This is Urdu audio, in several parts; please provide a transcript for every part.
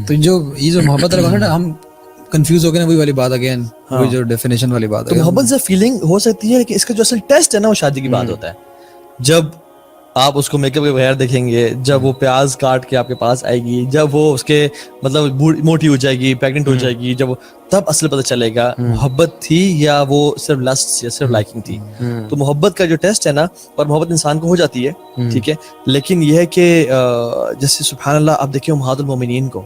تو یہ جو محبت والا نا ہم کنفیوز ہو گئے نا, وہی والی بات اگین, وہی جو ڈیفینیشن والی بات ہے. تو محبت سے فیلنگ ہو سکتی ہے کہ اس کا جو اصل ٹیسٹ ہے نا وہ شادی کی بات ہوتا ہے. جب آپ اس کو میک اپ کے بغیر دیکھیں گے, جب وہ پیاز کاٹ کے آپ کے پاس آئے گی, جب وہ اس کے مطلب موٹی ہو جائے گی, پیگنٹ ہو جائے گی, جب تب اصل پتہ چلے گا محبت تھی یا وہ صرف لسٹ یا صرف لائکنگ تھی. تو محبت کا جو ٹیسٹ ہے نا, اور محبت انسان کو ہو جاتی ہے, ٹھیک ہے, لیکن یہ ہے کہ جیسے سبحان اللہ آپ دیکھیں امہات المومنین کو,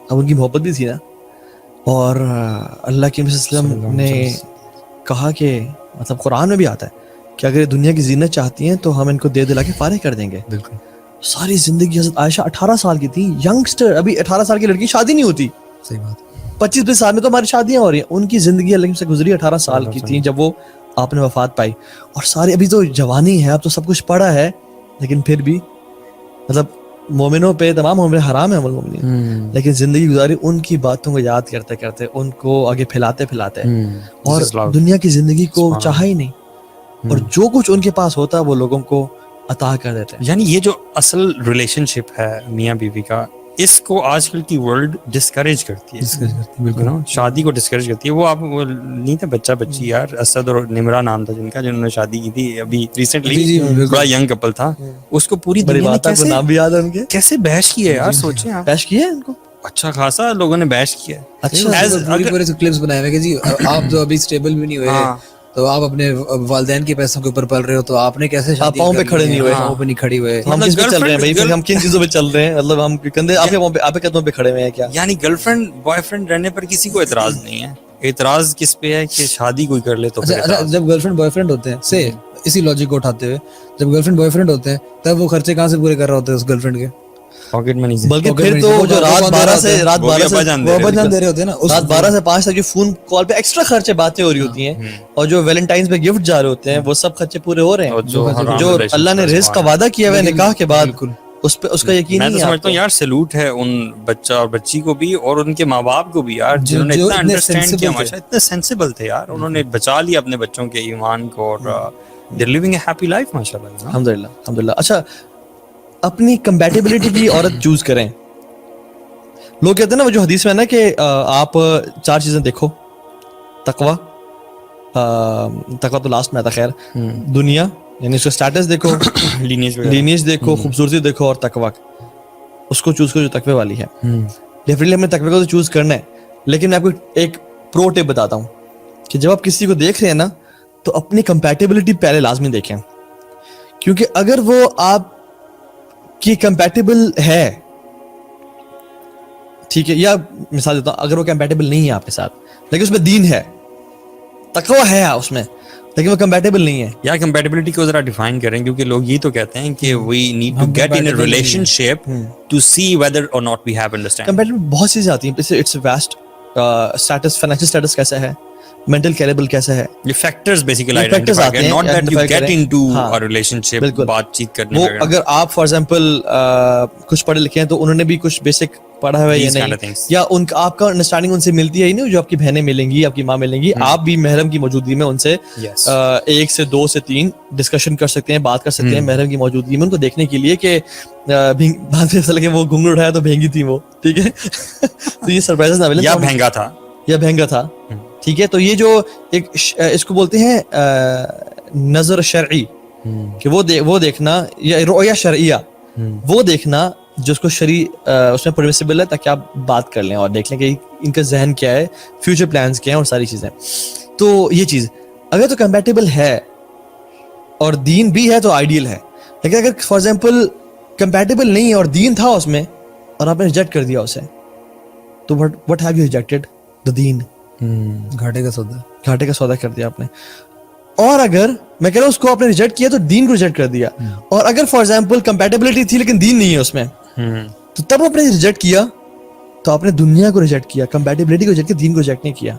اب ان کی محبت بھی تھی نا, اور اللہ کے نبی صلی اللہ علیہ وسلم نے کہا کہ مطلب قرآن میں بھی آتا ہے کہ اگر دنیا کی زینت چاہتی ہیں تو ہم ان کو دے دلا کے فارغ کر دیں گے. بالکل ساری زندگی حضرت عائشہ 18 سال کی تھی, ینگسٹر, ابھی 18 سال کی لڑکی شادی نہیں ہوتی. صحیح بات. 25-20 سال میں تو ہماری شادیاں ہو رہی ہیں, ان کی زندگی اللہ سے گزری 18 سال کی تھی جب وہ آپ نے وفات پائی. اور سارے ابھی تو جوانی ہے, اب تو سب کچھ پڑا ہے, لیکن پھر بھی مطلب مومنوں پہ تمام عمر حرام ہے مومنین, لیکن زندگی گزاری ان کی باتوں کو یاد کرتے کرتے, ان کو آگے پھیلاتے پھیلاتے, اور دنیا کی زندگی کو چاہا ہی نہیں, اور جو کچھ ان کے پاس ہوتا ہے وہ لوگوں کو عطا کر دیتے ہیں. یعنی یہ جو اصل ریلیشن شپ ہے میاں بیوی کا, اس کو آج کل کی ورلڈ ڈسکریج کرتی ہے. بالکل شادی کو ڈسکریج کرتی ہے. وہ آپ نہیں تھے بچہ بچی یار, اسد اور نمرا نام تھا جن کا, جنہوں نے شادی کی تھی ابھی ریسنٹلی, بڑا ینگ کپل تھا, اس کو پوری دنیا نے کیسے نام بھی یاد ہے ان کے, کیسے بحث کی ہے یار, سوچیں آپ. پیش کیا ہے ان کو اچھا خاصا لوگوں نے بحث کیا ہے. اچھا پورے کلپس بنائے ہوئے کہ جی آپ جو ابھی اسٹیبل بھی نہیں ہوئے تو آپ اپنے والدین کے پیسوں کے اوپر پل رہے ہو, تو آپ نے کیسے شادی پاؤں پہ کھڑے نہیں ہوئے, پاؤں پہ نہیں کھڑی ہوئے, ہم کس پہ چل رہے ہیں بھائی, پھر ہم کن چیزوں پہ چل رہے ہیں, مطلب ہم کندھے آپ کے قدموں پہ کھڑے ہوئے ہیں کیا. یعنی گرل فرینڈ بوائے فرینڈ رہنے پر کسی کو اعتراض نہیں ہے, اعتراض کس پہ ہے کہ شادی کوئی کر لے تو. جب گرل فرینڈ بوائے فرینڈ ہوتے ہیں سے اسی لاجک کو اٹھاتے ہوئے, جب گرل فرینڈ بوائے فرینڈ ہوتے ہیں تب وہ خرچے کہاں سے پورے کر رہے ہوتے ہیں اس گرل فرینڈ کے پاکٹ منی سے, بلکہ پھر تو جو رات 12 سے دے رہے ہوتے ہیں نا, رات 12 سے 5 تک جو فون کال پہ ایکسٹرا خرچے باتیں ہو رہی ہوتی ہیں, اور جو ویلنٹائنز پہ گفٹ جا رہے ہوتے ہیں, وہ سب خرچے پورے ہو رہے ہیں. جو اللہ نے رزق کا وعدہ کیا ہوا ہے نکاح کے بعد, اس پہ اس کا یقین نہیں ہے. میں تو سمجھتا ہوں یار سیلوٹ ہے ان بچہ اور بچی کو بھی, اور ان کے ماں باپ کو بھی یار, جنہوں نے اتنا انڈرسٹینڈ کیا, ماشاءاللہ اتنے سینسیبل تھے یار, انہوں نے بچا لیا اپنے بچوں کے ایمان کو, اور دے لیونگ اے ہیپی لائف ماشاءاللہ. الحمدللہ الحمدللہ. اچھا اپنی کمپیٹیبلٹی کی عورت چوز کریں. لوگ کہتے ہیں نا وہ جو حدیث میں ہے نا کہ آپ 4 چیزیں دیکھو, تقوی تو لاسٹ میں آتا, خیر دنیا یعنی اس کا اسٹیٹس دیکھو, لینیج دیکھو, خوبصورتی دیکھو, اور تقوی اس کو چوز کرو جو تقوی والی ہے. ڈیفینیٹلی ہم نے تقوی کو تو چوز کرنا ہے, لیکن میں آپ کو ایک پرو ٹپ بتاتا ہوں کہ جب آپ کسی کو دیکھ رہے ہیں نا تو اپنی کمپیٹیبلٹی پہلے لازمی دیکھیں, کیونکہ اگر وہ آپ کی کمپیٹیبل ہے, ٹھیک ہے, یا مثال دیتا ہوں اگر وہ کمپیٹیبل نہیں ہے آپ کے ساتھ لیکن اس میں دین ہے, تقوی ہے اس میں, لیکن وہ کمپیٹیبل نہیں ہے. یا کمپیٹیبلٹی کو ذرا ڈیفائن کریں, کیونکہ لوگ یہ تو کہتے ہیں کہ we need to get in a relationship to see whether اور not we have understand. Compatible بہت سی چیزیں آتی ہیں, it's west status, financial status کیسا ہے, مینٹل کیلیبر کیسا ہے, یہ فیکٹرز بیسیکلی آئیڈینٹیفائی کریں, not that you get into a relationship بات چیت کرنے وہ اگر آپ فار ایگزامپل کچھ پڑھے لکھے ہیں تو انہوں نے بھی کچھ بیسک پڑھا ہوا ہے یا نہیں, یا ان کا آپ کا انڈرسٹینڈنگ ان سے ملتی ہے ہی نہیں, جو آپ کی بہنیں ملیں گی, آپ کی ماں ملیں گی, آپ بھی محرم کی موجودگی میں ان سے 1 سے 2 سے 3 ڈسکشن کر سکتے ہیں, بات کر سکتے ہیں محرم کی موجودگی میں, ان کو دیکھنے کے لیے کہ بعد میں کہ وہ گھنگھر اٹھایا تو بھینگی تھی وہ, ٹھیک ہے. تو یہ سرپرائز نہ ملے, یا بھینگا تھا, ٹھیک ہے. تو یہ جو ایک اس کو بولتے ہیں نظر شرعی, کہ وہ دیکھنا, یا رؤیا شرعیہ, وہ دیکھنا جو اس کو اس میں پرمیسیبل ہے, تاکہ آپ بات کر لیں اور دیکھ لیں کہ ان کا ذہن کیا ہے, فیوچر پلانز کیا ہیں, اور ساری چیزیں. تو یہ چیز اگر تو کمپیٹیبل ہے اور دین بھی ہے تو آئیڈیل ہے, لیکن اگر فار ایگزامپل کمپیٹیبل نہیں ہے اور دین تھا اس میں اور آپ نے ریجیکٹ کر دیا اسے, تو what have you rejected? the دین. گھاٹے کا سودا کر دیا آپ نے. اور اگر میں کہہ رہا ہوں اس کو آپ نے ریجیکٹ کیا تو دین کو ریجیکٹ کر دیا, اور اگر فار ایگزامپل کمپیٹیبلٹی تھی لیکن دین نہیں ہے اس میں, تو تب آپ نے ریجیکٹ کیا تو آپ نے دنیا کو ریجیکٹ کیا, کمپیٹیبلٹی کو ریجیکٹ کیا, دین کو ریجیکٹ نہیں کیا.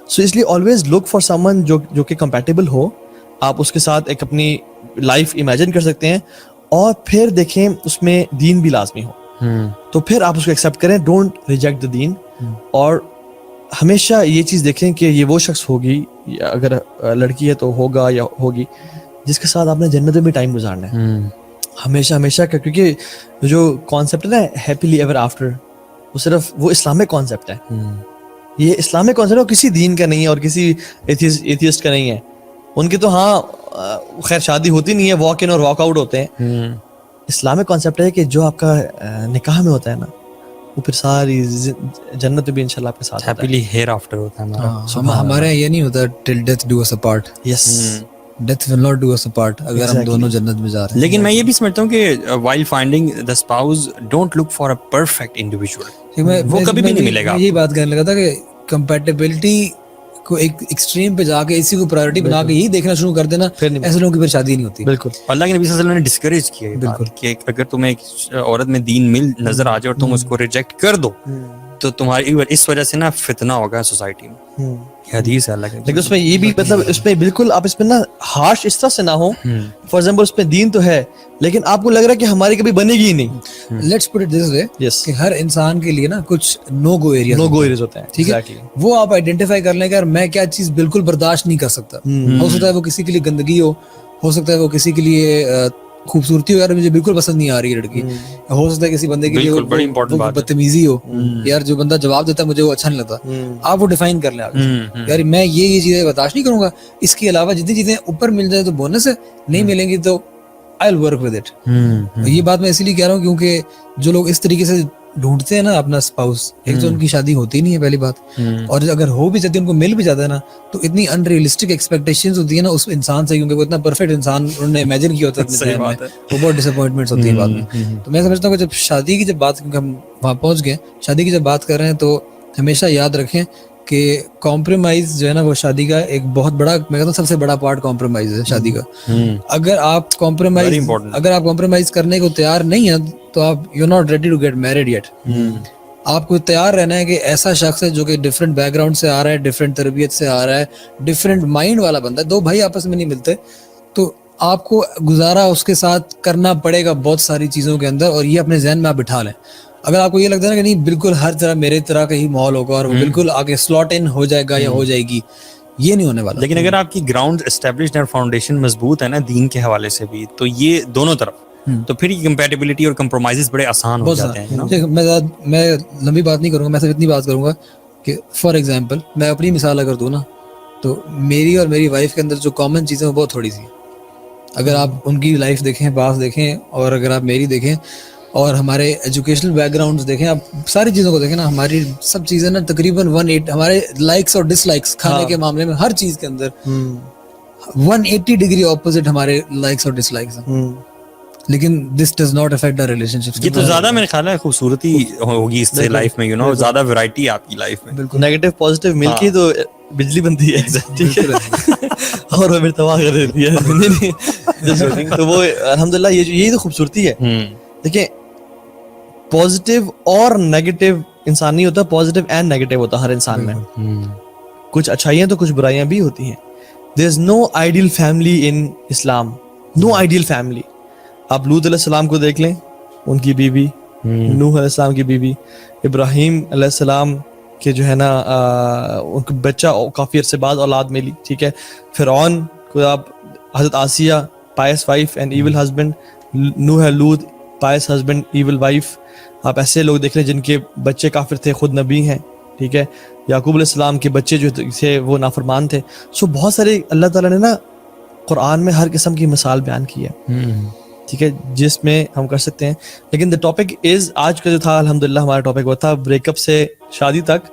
سو اس لیے always look for some one جو کہ کمپیٹیبل ہو, آپ اس کے ساتھ ایک اپنی لائف امیجن کر سکتے ہیں, اور پھر دیکھیں اس میں دین بھی لازمی ہو, تو پھر آپ اس کو ایکسیپٹ کریں, ڈونٹ ریجیکٹ دا دین. اور ہمیشہ یہ چیز دیکھیں کہ یہ وہ شخص ہوگی, اگر لڑکی ہے تو ہوگا یا ہوگی, جس کے ساتھ آپ نے جنت میں بھی ٹائم گزارنا ہے ہمیشہ ہمیشہ کا, کیونکہ جو کانسیپٹ ہے نا ہیپیلی ایور آفٹر, وہ صرف وہ اسلامک کانسیپٹ ہے. یہ اسلامک کانسیپٹ ہے, کسی دین کا نہیں ہے اور کسی ایتھیسٹ کا نہیں ہے. ان کی تو ہاں خیر شادی ہوتی نہیں ہے, واک ان اور واک آؤٹ ہوتے ہیں. اسلامک کانسیپٹ ہے کہ جو آپ کا نکاح میں ہوتا ہے نا, وہ پھر ساری جنت بھی انشاءاللہ آپ کے ساتھ ہوتا ہے. ہیپیلی ہیئر آفٹر ہوتا ہے ہمارا. ہمارے یہ نہیں ہوتا till death do us apart. Yes, death will not do us apart اگر ہم دونوں جنت میں جا رہے ہیں. لیکن میں یہ بھی سمجھتا ہوں کہ while finding the spouse don't look for a perfect individual. وہ کبھی بھی نہیں ملے گا. یہی بات کرنے لگا تھا کہ کمپیٹیبلٹی کو ایک ایکسٹریم پہ جا کے اسی کو پرائیورٹی بنا کے یہی دیکھنا شروع کر دینا, ایسے لوگوں کی پھر شادی نہیں ہوتی. بالکل. اللہ کے نبی صلی اللہ علیہ وسلم نے ڈسکریج کیا ہے کہ اگر تمہیں ایک عورت میں دین مل نظر آ جائے اور تم اس کو ریجیکٹ کر دو تو تمہاری اس وجہ سے نا فتنہ ہوگا سوسائٹی میں. یہ حدیث ہے اللہ کے. لیکن اس میں یہ بھی مطلب اس میں بالکل آپ اس میں نا ہارش اس طرح سے نہ ہو. فار ایگزامپل اس میں دین تو ہے لیکن آپ کو لگ رہا ہے کہ ہماری کبھی بنے گی ہی نہیں. لیٹس پٹ اٹ دس وے کہ ہر انسان کے لیے نا کچھ نو گو ایریاز ہوتے ہیں. ٹھیک ہے, وہ آپ آئیڈینٹیفائی کر لیں کہ میں کیا چیز بالکل برداشت نہیں کر سکتا. ہو سکتا ہے وہ کسی کے لیے گندگی ہو سکتا ہے وہ کسی کے لیے خوبصورتی ہو, یار مجھے بالکل پسند نہیں آ رہی لڑکی. ہو سکتا ہے کسی بندے کے لیے بدتمیزی ہو, یار جو بندہ جواب دیتا ہے مجھے وہ اچھا نہیں لگتا. آپ وہ ڈیفائن کر لیں یار میں یہ چیزیں برداشت نہیں کروں گا, اس کے علاوہ جتنی چیزیں اوپر مل جائے تو بونس ہے, نہیں ملیں گی تو I'll work with it. یہ بات میں اسی لیے کہہ رہا ہوں کیونکہ جو لوگ اس طریقے سے ڈھونڈتے ہیں نا اپنا اسپاؤس, ایک تو ان کی شادی ہوتی نہیں ہے پہلی بات, اور اگر ہو بھی جاتی ہے ان کو مل بھی جاتا ہے نا تو اتنی ان ریئلسٹک ایکسپیکٹیشنز ہوتی ہے نا اس انسان سے, کیونکہ وہ اتنا پرفیکٹ انسان انہوں نے امیجن کیا ہوتا ہے اپنے ذہن میں, وہ بہت ڈس اپوائنٹمنٹس ہوتی ہیں بعد میں. تو میں سمجھتا ہوں کہ جب شادی کی جب بات, کیونکہ ہم وہاں پہنچ گئے, شادی کی جب بات کر رہے ہیں تو ہمیشہ یاد رکھیں کہ کمپرومائز جو ہے نا وہ شادی کا ایک بہت بڑا, میں کہتا ہوں سب سے بڑا پارٹ کمپرومائز ہے شادی کا. اگر آپ کمپرومائز کرنے کو تیار نہیں ہیں تو آپ you not ready to get married yet. آپ کو تیار رہنا ہے کہ ایسا شخص ہے جو کہ ڈفرینٹ بیک گراؤنڈ سے آ رہا ہے, ڈفرینٹ تربیت سے آ رہا ہے, ڈفرینٹ مائنڈ والا بندہ ہے. دو بھائی آپس میں نہیں ملتے تو آپ کو گزارا اس کے ساتھ کرنا پڑے گا بہت ساری چیزوں کے اندر, اور یہ اپنے ذہن میں آپ بٹھا لیں. اگر آپ کو یہ لگتا ہے نا کہ نہیں بالکل ہر طرح میرے طرح کا ہی ماحول ہوگا اور وہ بالکل آگے سلاٹ ان ہو جائے گا یا ہو جائے گی, یہ نہیں ہونے والا. لیکن اگر آپ کی گراؤنڈ اسٹیبلشڈ اور فاؤنڈیشن مضبوط ہے نا دین کے حوالے سے بھی, تو یہ دونوں طرف تو پھر یہ کمپیٹیبلٹی اور کمپرومائزز بڑے آسان ہو جاتے ہیں. میں لمبی بات نہیں کروں گا, میں صرف اتنی بات کروں گا کہ فار ایگزامپل میں اپنی مثال اگر دوں نا تو میری اور میری وائف کے اندر جو کامن چیزیں وہ بہت تھوڑی سی. اگر آپ ان کی لائف دیکھیں, پاس دیکھیں, اور اگر آپ میری دیکھیں اور ہمارے ایجوکیشنل بیک گراؤنڈز دیکھیں, آپ ساری چیزوں کو دیکھیں نا, ہماری سب چیزیں نا تقریباً 180 ہمارے لائکس اور ڈس لائکس کھانے کے معاملے میں ہر چیز کے اندر 180 ڈگری اپوزٹ ہمارے لائکس اور ڈس لائکس ہیں. لیکن this does not affect our relationships. یہ تو زیادہ میرے خیال ہے خوبصورتی ہوگی اس سے لائف میں, یو نو زیادہ ویرائٹی آپ کی لائف میں. بالکل نیگیٹو پازیٹیو مل کے تو بجلی بنتی ہے, ٹھیک ہے, اور وہ پھر تباہ کر دیتی ہے. تو وہ الحمدللہ یہی تو خوبصورتی ہے. دیکھیں پازیٹیو اور نیگیٹو انسان نہیں ہوتا, پازیٹیو اینڈ نیگیٹو ہوتا ہر انسان میں. کچھ اچھائیاں تو کچھ برائیاں بھی ہوتی ہیں. دیر از نو آئیڈیل فیملی ان اسلام, نو آئیڈیل فیملی. آپ لوط علیہ السلام کو دیکھ لیں, ان کی بیوی, نوح علیہ السلام کی بیوی, ابراہیم علیہ السلام کے جو ہے نا ان کو بچہ کافی عرصے بعد اولاد ملی, ٹھیک ہے. فرعون کو آپ, حضرت آسیہ pious wife and evil husband, نوح لوط پائس ہسبینڈ ایول وائف. آپ ایسے لوگ دیکھ لیں جن کے بچے کافر تھے, خود نبی ہیں, ٹھیک ہے. یعقوب علیہ السلام کے بچے جو تھے وہ نافرمان تھے. سو بہت سارے اللہ تعالیٰ نے نا قرآن میں ہر قسم کی مثال بیان کی ہے, ٹھیک ہے, جس میں ہم کر سکتے ہیں. لیکن دا ٹاپک از, آج کا جو تھا الحمدللہ ہمارا ٹاپک وہ تھا بریک اپ سے شادی تک.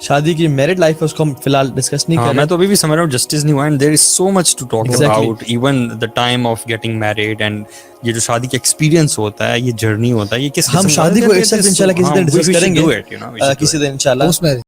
شادی کی میرڈ لائف ہے اس کو ہم فی الحال ڈسکس نہیں کر رہے. میں تو ابھی بھی سمجھ رہا ہوں جسٹس نہیں ہوا, and there is so much to talk about, even the time of getting married, and یہ جو شادی کا ایکسپیرینس ہوتا ہے, یہ جرنی ہوتا ہے, یہ کس ہم شادی کو ایک ساتھ انشاءاللہ کسی دن ڈسکس کریں گے, کسی دن انشاءاللہ.